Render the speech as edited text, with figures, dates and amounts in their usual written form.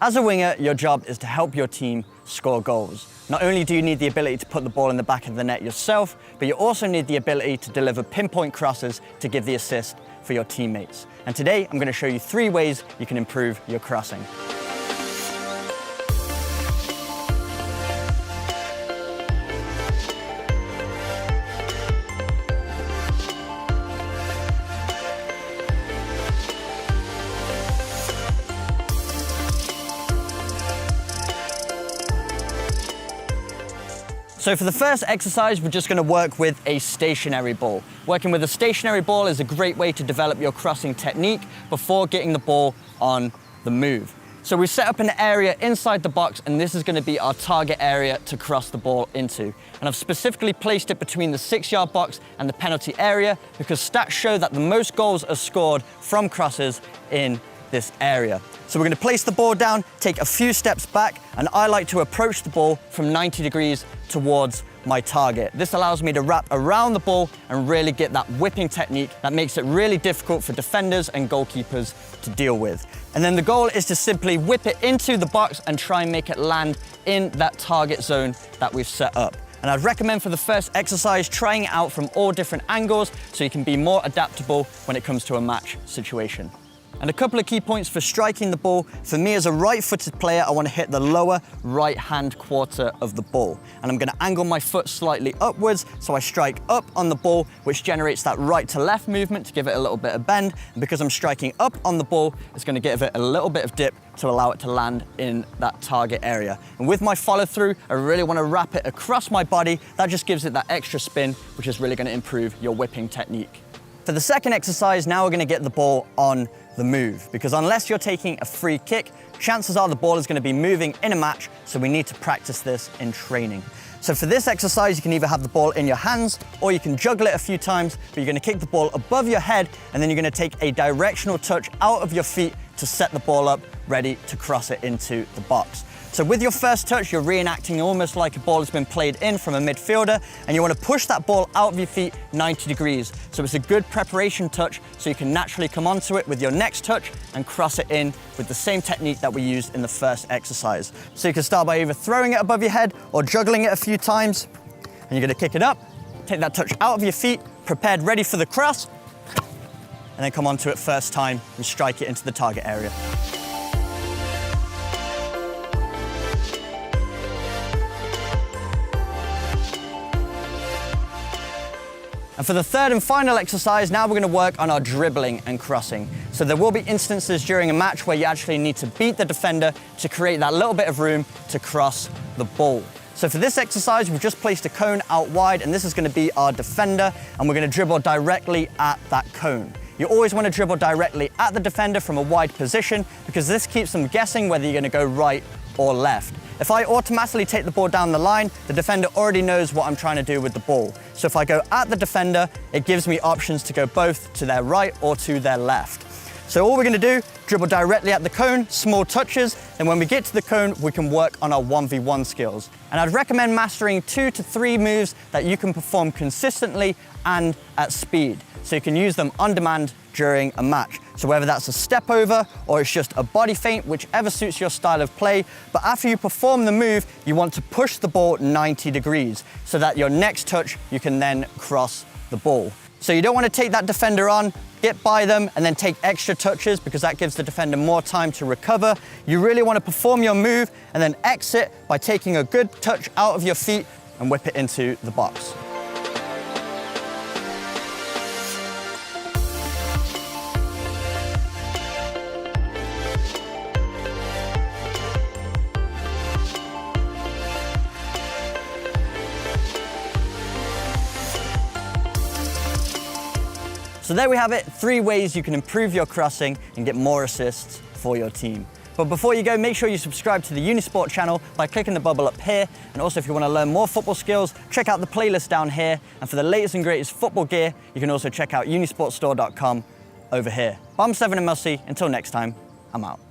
As a winger, your job is to help your team score goals. Not only do you need the ability to put the ball in the back of the net yourself, but you also need the ability to deliver pinpoint crosses to give the assist for your teammates. And today, I'm going to show you 3 ways you can improve your crossing. So for the first exercise, we're just going to work with a stationary ball. Working with a stationary ball is a great way to develop your crossing technique before getting the ball on the move. So we set up an area inside the box, and this is going to be our target area to cross the ball into. And I've specifically placed it between the 6-yard box and the penalty area because stats show that the most goals are scored from crosses in this area. So we're going to place the ball down, take a few steps back, and I like to approach the ball from 90 degrees towards my target. This allows me to wrap around the ball and really get that whipping technique that makes it really difficult for defenders and goalkeepers to deal with. And then the goal is to simply whip it into the box and try and make it land in that target zone that we've set up. And I'd recommend for the first exercise trying it out from all different angles so you can be more adaptable when it comes to a match situation. And a couple of key points for striking the ball. For me as a right-footed player, I want to hit the lower right-hand quarter of the ball. And I'm going to angle my foot slightly upwards so I strike up on the ball, which generates that right to left movement to give it a little bit of bend. And because I'm striking up on the ball, it's going to give it a little bit of dip to allow it to land in that target area. And with my follow through, I really want to wrap it across my body. That just gives it that extra spin, which is really going to improve your whipping technique. For the second exercise, now we're going to get the ball on the move, because unless you're taking a free kick, chances are the ball is going to be moving in a match, so we need to practice this in training. So for this exercise, you can either have the ball in your hands or you can juggle it a few times, but you're going to kick the ball above your head and then you're going to take a directional touch out of your feet to set the ball up, ready to cross it into the box. So with your first touch, you're reenacting almost like a ball has been played in from a midfielder, and you want to push that ball out of your feet 90 degrees. So it's a good preparation touch so you can naturally come onto it with your next touch and cross it in with the same technique that we used in the first exercise. So you can start by either throwing it above your head or juggling it a few times, and you're going to kick it up, take that touch out of your feet, prepared, ready for the cross, and then come onto it first time and strike it into the target area. And for the third and final exercise, now we're going to work on our dribbling and crossing. So there will be instances during a match where you actually need to beat the defender to create that little bit of room to cross the ball. So for this exercise, we've just placed a cone out wide, and this is going to be our defender, and we're going to dribble directly at that cone. You always want to dribble directly at the defender from a wide position because this keeps them guessing whether you're going to go right or left. If I automatically take the ball down the line, the defender already knows what I'm trying to do with the ball. So if I go at the defender, it gives me options to go both to their right or to their left. So all we're going to do, dribble directly at the cone, small touches, and when we get to the cone, we can work on our 1v1 skills. And I'd recommend mastering 2 to 3 moves that you can perform consistently and at speed, so you can use them on demand during a match. So whether that's a step over or it's just a body feint, whichever suits your style of play, but after you perform the move, you want to push the ball 90 degrees so that your next touch, you can then cross the ball. So you don't want to take that defender on, get by them, and then take extra touches because that gives the defender more time to recover. You really want to perform your move and then exit by taking a good touch out of your feet and whip it into the box. So there we have it, 3 ways you can improve your crossing and get more assists for your team. But before you go, make sure you subscribe to the Unisport channel by clicking the bubble up here. And also if you want to learn more football skills, check out the playlist down here. And for the latest and greatest football gear, you can also check out unisportstore.com over here. But I'm Seven MLC. Until next time, I'm out.